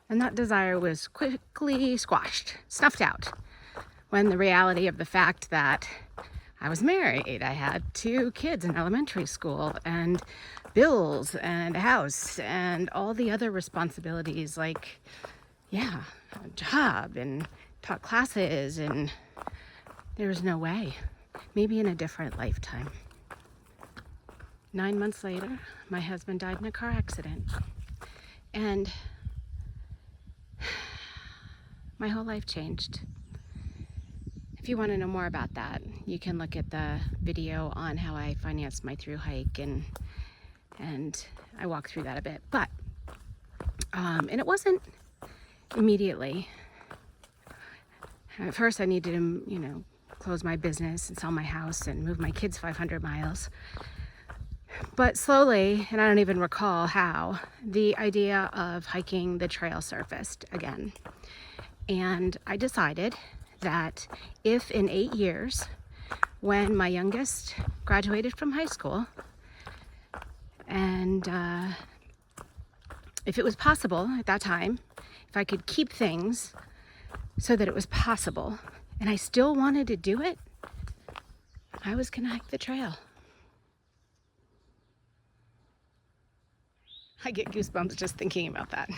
And that desire was quickly squashed, snuffed out, when the reality of the fact that I was married, I had 2 kids in elementary school, and bills, and a house, and all the other responsibilities, like, yeah, a job, and taught classes, and there was no way. Maybe in a different lifetime. 9 months later, my husband died in a car accident. And my whole life changed. If you want to know more about that, you can look at the video on how I financed my thru-hike, and I walk through that a bit. But, and it wasn't immediately. At first I needed to, close my business and sell my house and move my kids 500 miles. But slowly, and I don't even recall how, the idea of hiking the trail surfaced again. And I decided that if in 8 years, when my youngest graduated from high school, and if it was possible at that time, if I could keep things so that it was possible, and I still wanted to do it, I was gonna hike the trail. I get goosebumps just thinking about that.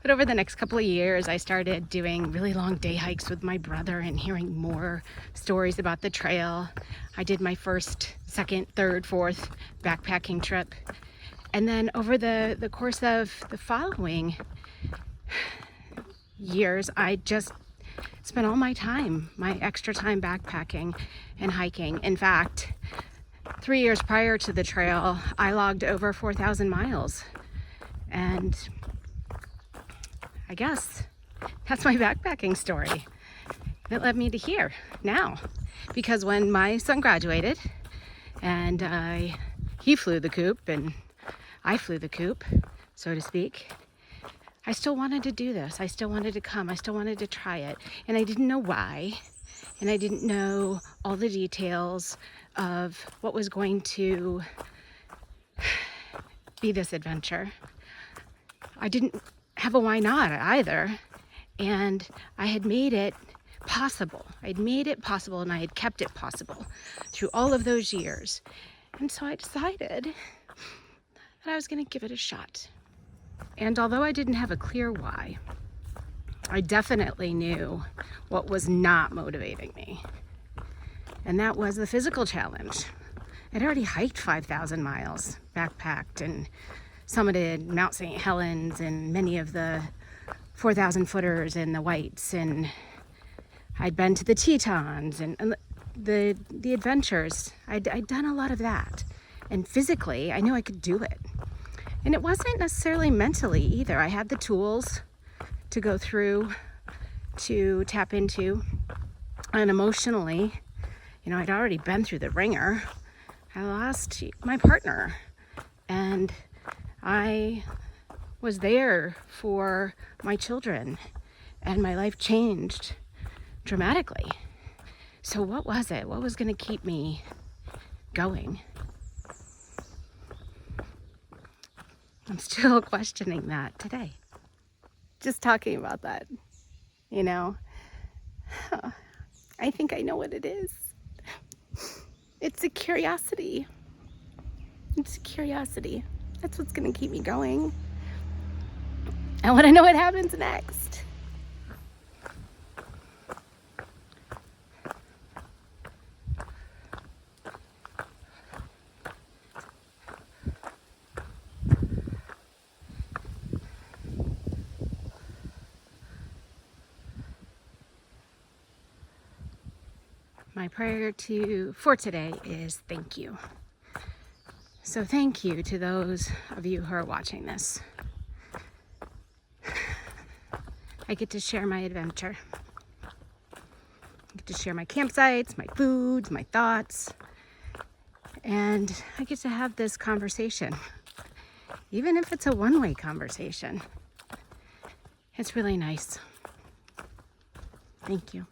But over the next couple of years, I started doing really long day hikes with my brother and hearing more stories about the trail. I did my first, second, third, fourth backpacking trip. And then over the course of the following years, I just spent all my time, my extra time backpacking and hiking. In fact, 3 years prior to the trail, I logged over 4,000 miles. And I guess that's my backpacking story that led me to here now. Because when my son graduated and he flew the coop and I flew the coop, so to speak, I still wanted to do this. I still wanted to come. I still wanted to try it. And I didn't know why. And I didn't know all the details of what was going to be this adventure. I didn't have a why not either. And I had made it possible. I'd made it possible, and I had kept it possible through all of those years. And so I decided that I was going to give it a shot. And although I didn't have a clear why, I definitely knew what was not motivating me. And that was the physical challenge. I'd already hiked 5,000 miles, backpacked, and summited Mount St. Helens and many of the 4,000 footers and the whites, and I'd been to the Tetons and the adventures. I'd done a lot of that, and physically I knew I could do it. And it wasn't necessarily mentally either. I had the tools to go through, to tap into, and emotionally, I'd already been through the ringer. I lost my partner, and I was there for my children, and my life changed dramatically. So what was it? What was going to keep me going? I'm still questioning that today. Just talking about that, I think I know what it is. It's a curiosity. It's a curiosity. That's what's going to keep me going. I want to know what happens next. My prayer for today is thank you. So thank you to those of you who are watching this. I get to share my adventure. I get to share my campsites, my foods, my thoughts. And I get to have this conversation. Even if it's a one-way conversation. It's really nice. Thank you.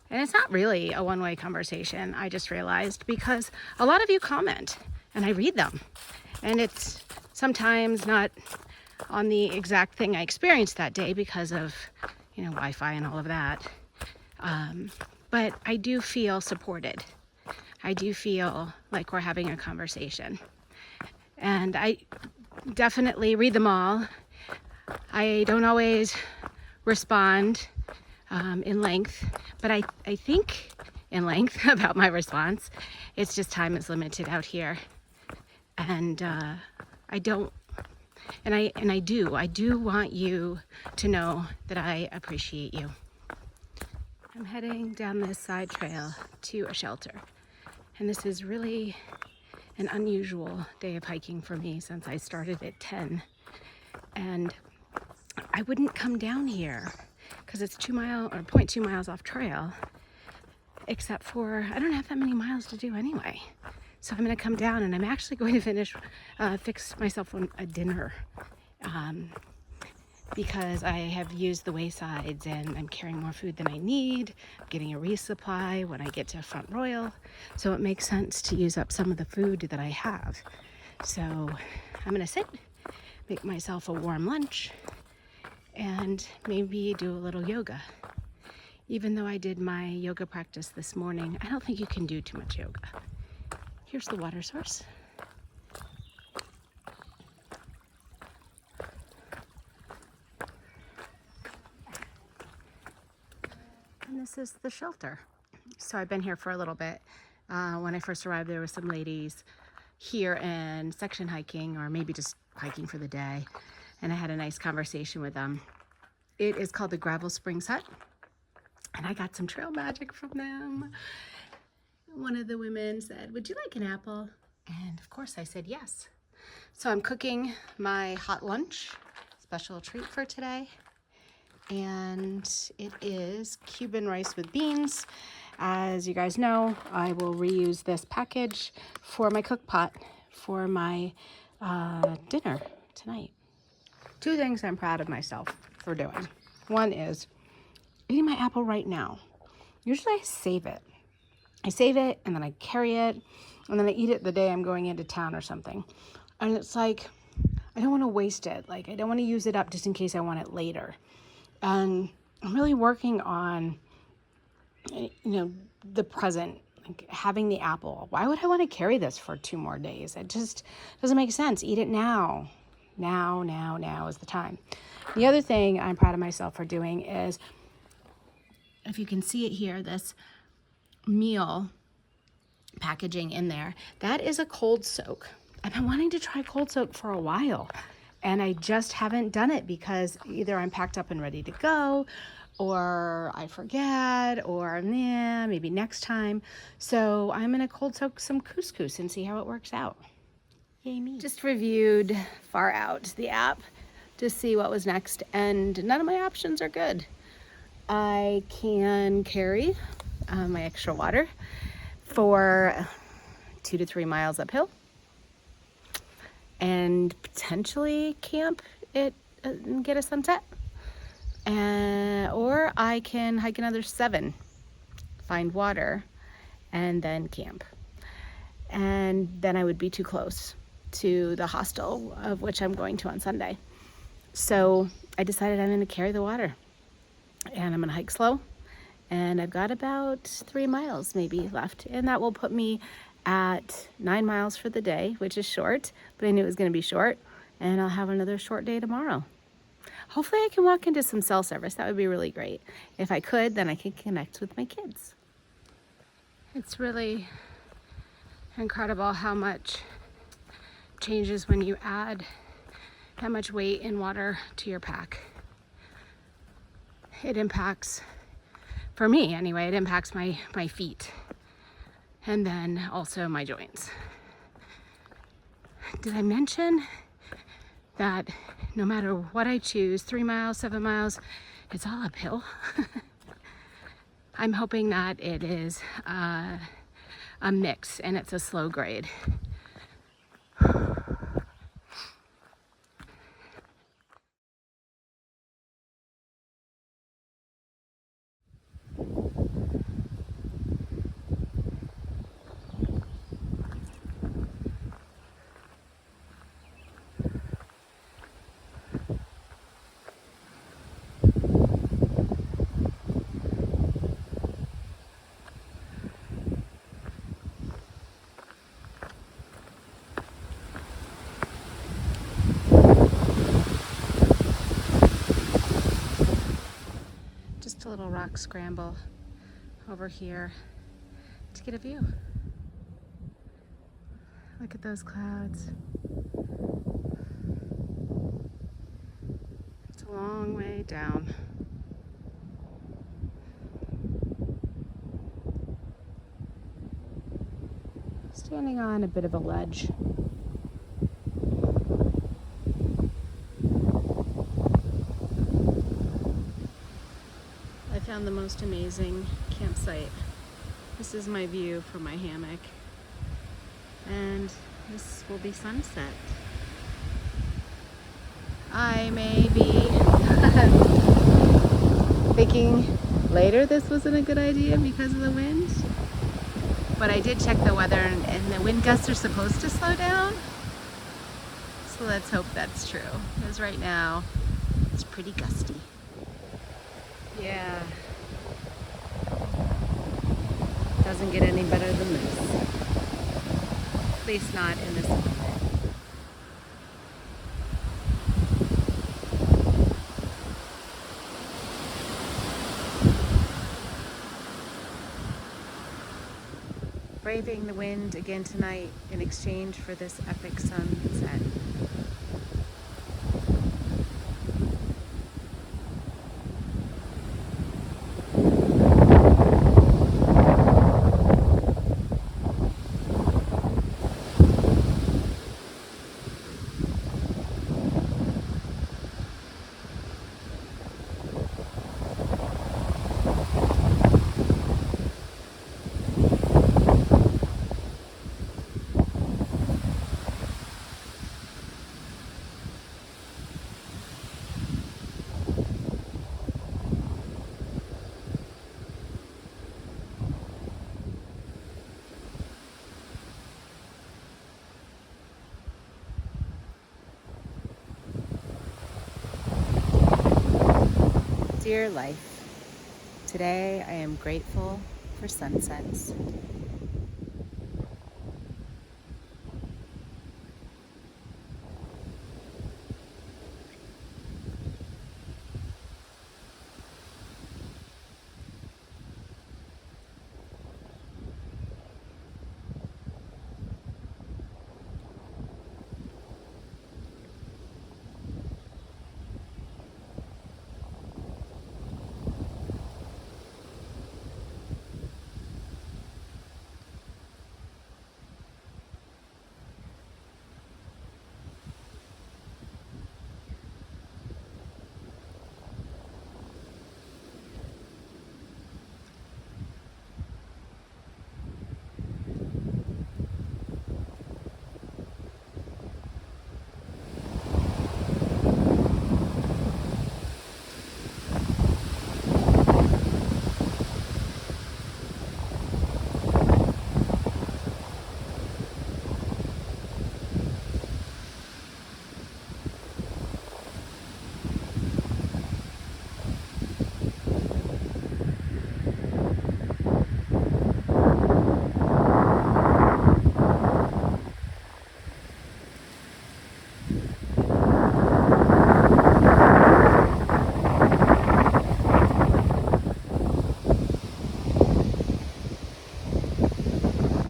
And it's not really a one-way conversation, I just realized, because a lot of you comment and I read them. And it's sometimes not on the exact thing I experienced that day because of, Wi-Fi and all of that. But I do feel supported. I do feel like we're having a conversation. And I definitely read them all. I don't always respond in length, but I think in length about my response. It's just time is limited out here. And I do want you to know that I appreciate you. I'm heading down this side trail to a shelter. And this is really an unusual day of hiking for me since I started at 10. And I wouldn't come down here because it's 0.2 miles off trail, except for I don't have that many miles to do anyway. So I'm gonna come down and I'm actually going to fix myself a dinner because I have used the waysides and I'm carrying more food than I need. I'm getting a resupply when I get to Front Royal. So it makes sense to use up some of the food that I have. So I'm gonna sit, make myself a warm lunch, and maybe do a little yoga. Even though I did my yoga practice this morning, I don't think you can do too much yoga. Here's the water source. And this is the shelter. So I've been here for a little bit. When I first arrived, there were some ladies here and section hiking, or maybe just hiking for the day. And I had a nice conversation with them. It is called the Gravel Springs Hut. And I got some trail magic from them. One of the women said, "Would you like an apple?" And of course I said yes. So I'm cooking my hot lunch, special treat for today. And it is Cuban rice with beans. As you guys know, I will reuse this package for my cook pot for my dinner tonight. 2 things I'm proud of myself for doing. One is eating my apple right now. Usually I save it. And then I carry it and then I eat it the day I'm going into town or something. And it's like, I don't want to waste it. Like, I don't want to use it up just in case I want it later. And I'm really working on, the present, like having the apple. Why would I want to carry this for 2 more days? It just doesn't make sense. Eat it now. Now is the time. The other thing I'm proud of myself for doing is, if you can see it here, this meal packaging in there, that is a cold soak. I've been wanting to try cold soak for a while, and I just haven't done it because either I'm packed up and ready to go, or I forget, or maybe next time. So I'm gonna cold soak some couscous and see how it works out. Yay me. Just reviewed Far Out, the app, to see what was next, and none of my options are good. I can carry my extra water for 2 to 3 miles uphill and potentially camp it and get a sunset. Or I can hike another 7, find water, and then camp. And then I would be too close to the hostel of which I'm going to on Sunday. So I decided I'm going to carry the water. And I'm going to hike slow. And I've got about 3 miles maybe left. And that will put me at 9 miles for the day, which is short. But I knew it was going to be short. And I'll have another short day tomorrow. Hopefully I can walk into some cell service. That would be really great. If I could, then I can connect with my kids. It's really incredible how much changes when you add that much weight and water to your pack. It impacts, for me anyway, it impacts my feet and then also my joints. Did I mention that no matter what I choose, 3 miles, 7 miles, it's all uphill? I'm hoping that it is a mix and it's a slow grade. rock scramble over here to get a view. Look at those clouds. It's a long way down. Standing on a bit of a ledge. I found the most amazing campsite. This is my view from my hammock. And this will be sunset. I may be thinking later this wasn't a good idea because of the wind. But I did check the weather and the wind gusts are supposed to slow down. So let's hope that's true. Because right now it's pretty gusty. Yeah. Doesn't get any better than this. At least not in this climate. Braving the wind again tonight in exchange for this epic sunset. Dear life, today I am grateful for sunsets.